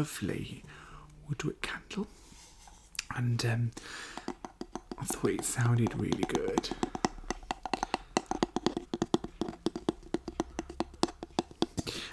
lovely Woodwick candle, and I thought it sounded really good.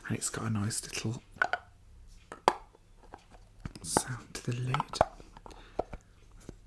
And it's got a nice little sound to the lid,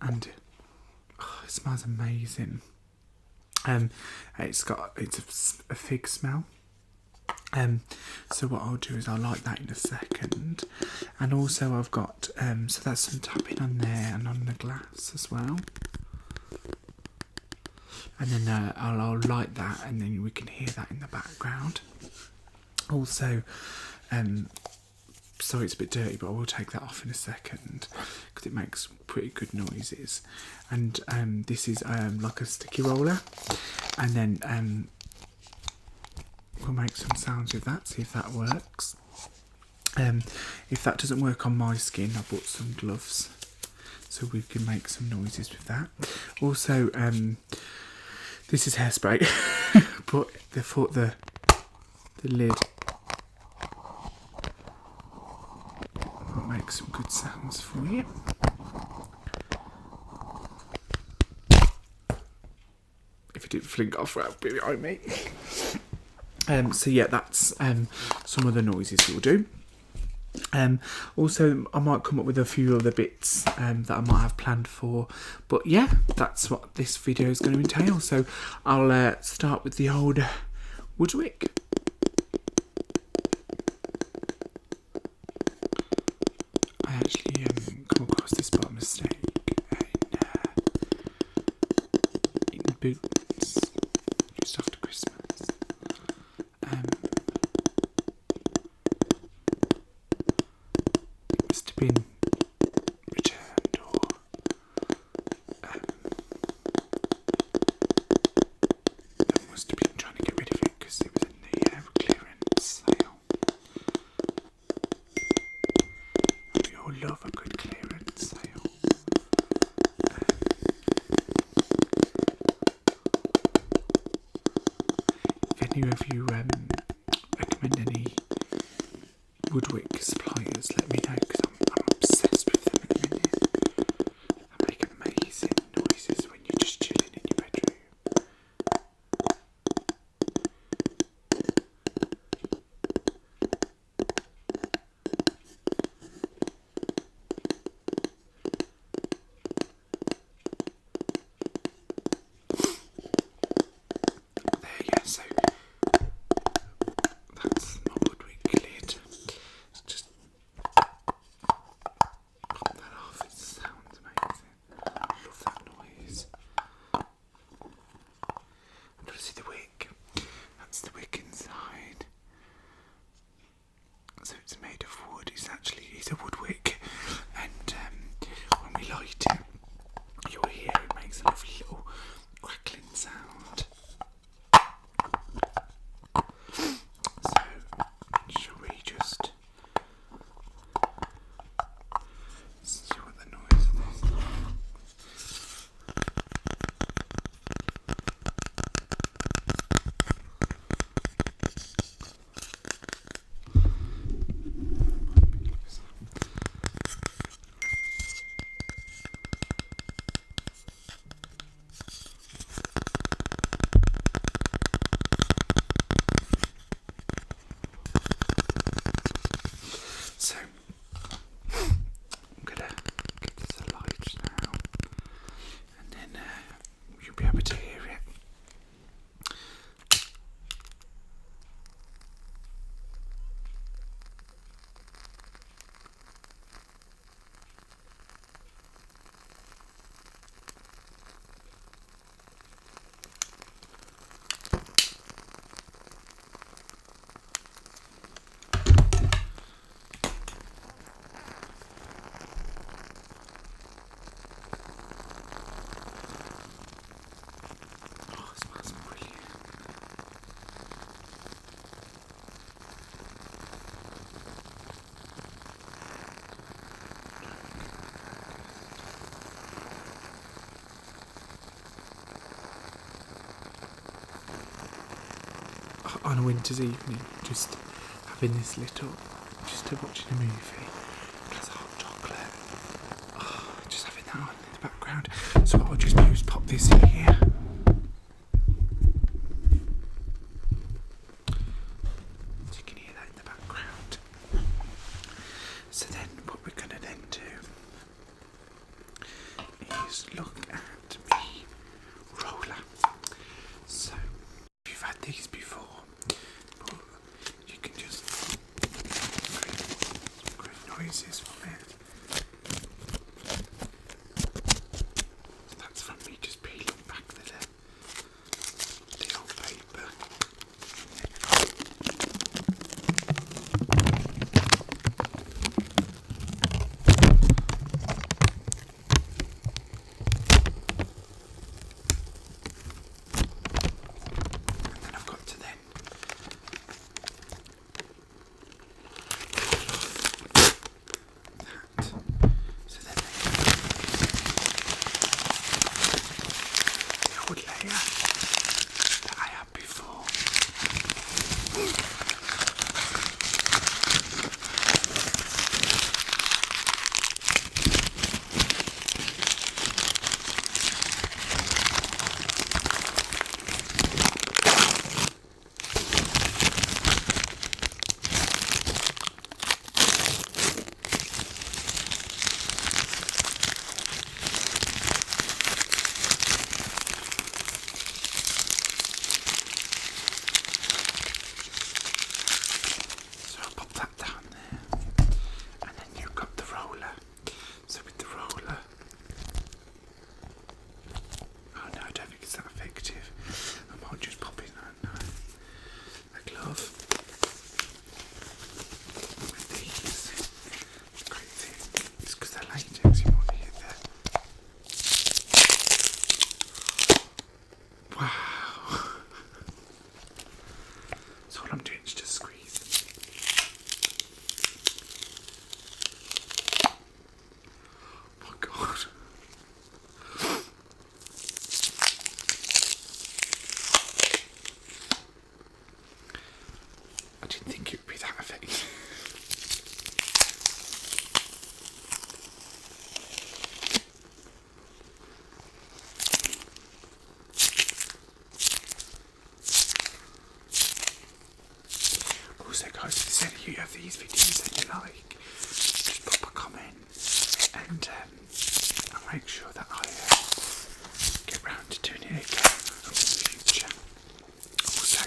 and it smells amazing. It's a fig smell. So what I'll do is I'll light that in a second, and also I've got so that's some tapping on there and on the glass as well. And then I'll light that, and then we can hear that in the background. Also, sorry it's a bit dirty, but I will take that off in a second because it makes pretty good noises. And this is like a sticky roller, and then we'll make some sounds with that, see if that works. If that doesn't work on my skin, I bought some gloves so we can make some noises with that. Also, this is hairspray, but they thought the lid will make some good sounds for you. If it didn't fling off right behind me. So yeah, that's some of the noises we'll do. Also, I might come up with a few other bits that I might have planned for, but yeah, that's what this video is going to entail. So I'll start with the old Woodwick. I actually come across this by mistake in Boots just after Christmas. It must have been returned, or they must have been trying to get rid of it because it was in the clearance sale. We all love a good clearance sale. If any of you recommend any Woodwick suppliers, let me know, because I'm obsessed with them at the minute. They make amazing noises when you're just chilling in your bedroom. There, yeah, so that's my Woodwick lid. Just pop that off, it sounds amazing. I love that noise. And do you see the wick? That's the wick inside. So it's made of wood. It's a Woodwick, and when we light it, you'll hear it makes a lovely little crackling sound. So, shall we just see what the noise is? So, I'm gonna get this alight now, and then you'll be able to hear it. Oh, it smells brilliant. On a winter's evening, just having this lit up, just to watching a movie, So what I'll just do is pop this in here. So you can hear that in the background. So then what we're going to then do is look at me roller. So if you've had these before, you can just create noises from it. So that's from me just peeling back the old paper. Also guys, if there's any of you have these videos that you like, just pop a comment and I'll make sure that I get round to doing it again in the future. Also,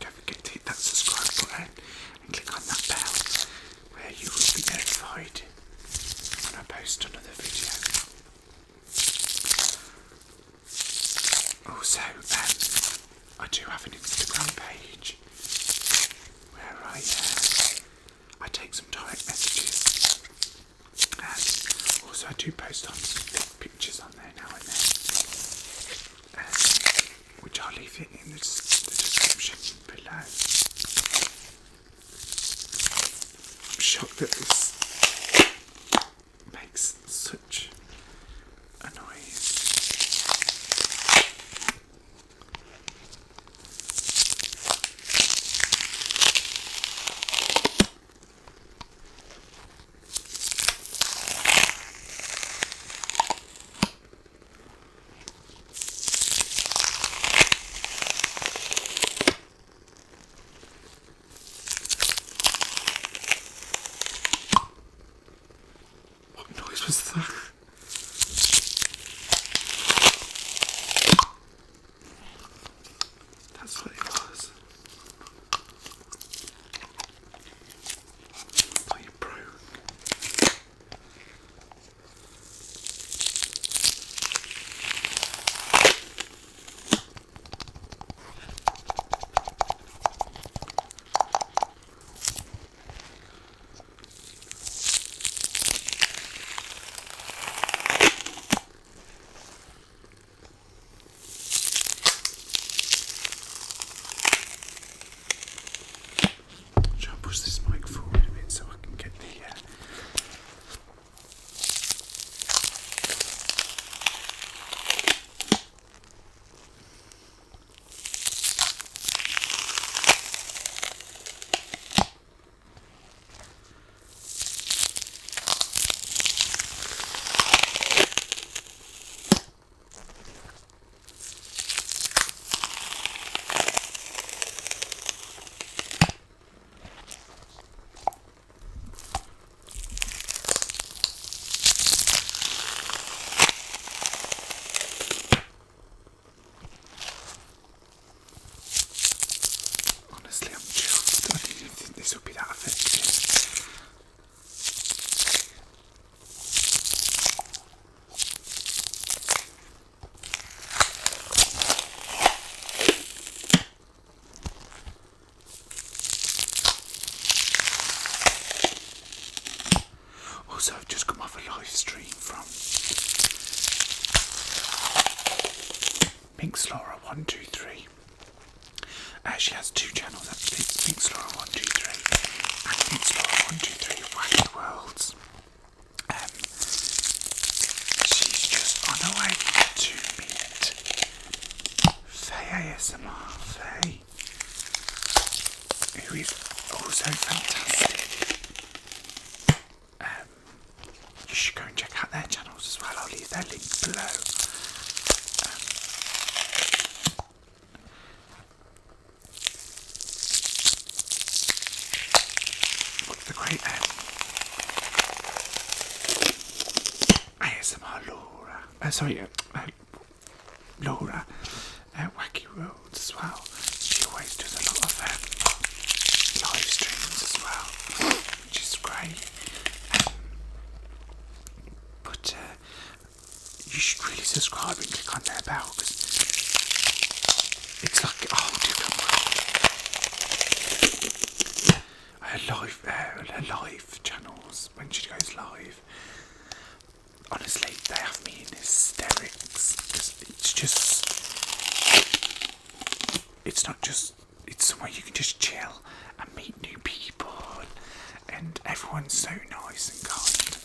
don't forget to hit that subscribe button and click on that bell where you will be notified when I post another video. Also, I do have an Instagram page where I take some direct messages, and also I do post on pictures on there now and then, which I'll leave it in the description below. I'm shocked that this makes such a noise. Was that? That's what it was. Thought you broke. live stream from MinxLaura 123. She has 2 channels. It's MinxLaura 123 and MinxLaura 123 Wacky Worlds. She's just on her way to meet Faye ASMR. Faye, who is also fantastic. You should go and check out their channels as well. I'll leave their link below. What's the great ASMR Laura? Laura, Wacky Worlds as well. She always does a lot of live streams as well, which is great. But you should really subscribe and click on their bell because it's like a whole different world. Her live channels, when she goes live, honestly, they have me in hysterics because it's not just, it's somewhere you can just chill and meet new people, and everyone's so nice and kind.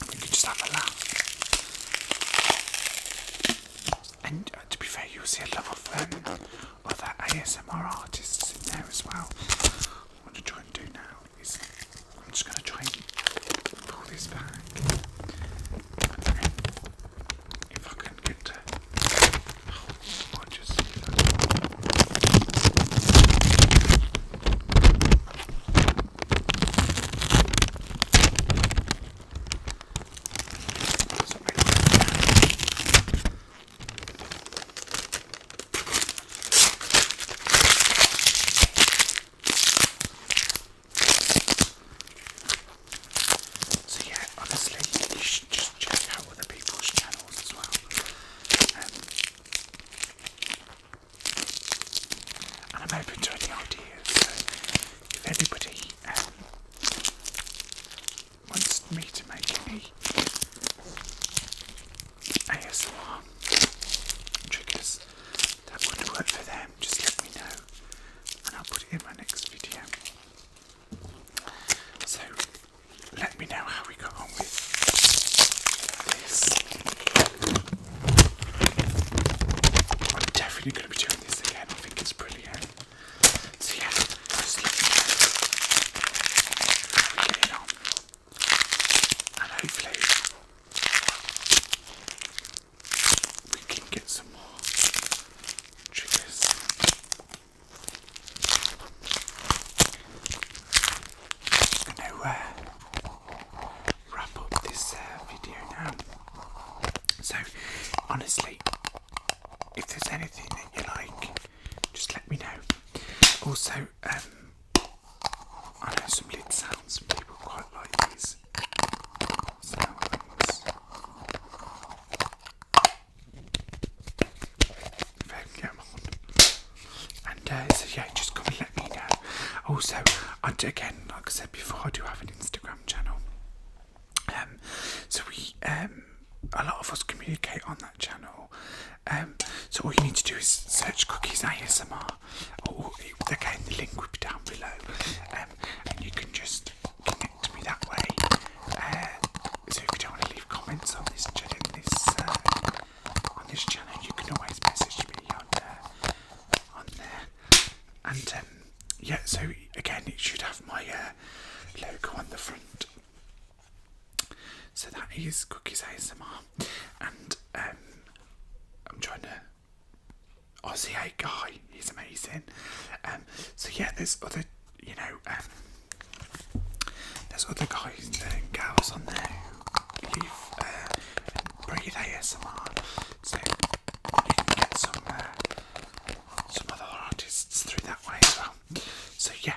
We can just have a laugh. And to be fair, you'll see a lot of other ASMR artists in there as well. What I'm going to try and do now is I'm just going to try and pull this back. If I can get to... I'll just see that. I'm open to any ideas, so if anybody wants me to make any ASMR triggers that would work for them, just let me know and I'll put it in my next video. So let me know how we got on with this. I'm definitely going to be doing this again. I think it's brilliant. So yeah, just let me know how we're getting on, and hopefully we can get some more triggers. I'm going to wrap up this video now. So honestly, if there's anything that you like, just let me know. Also, I know some lid sounds, some people quite like these sounds. If I can get them on. And so yeah, just come and let me know. Also, again, like I said before, I do have an Instagram channel. So we, a lot of us communicate on that channel. So all you need to do is search Cookies ASMR, or again the link will be down below, and you can just connect to me that way. So if you don't want to leave comments on this channel, you can always message me on there. And yeah, so again, it should have my logo on the front. So that is Cookies ASMR, and I'm trying to Aussie guy, he's amazing. So yeah, there's other, there's other guys and girls on there who leave breathe ASMR, so you can get some other artists through that way as well. So yeah,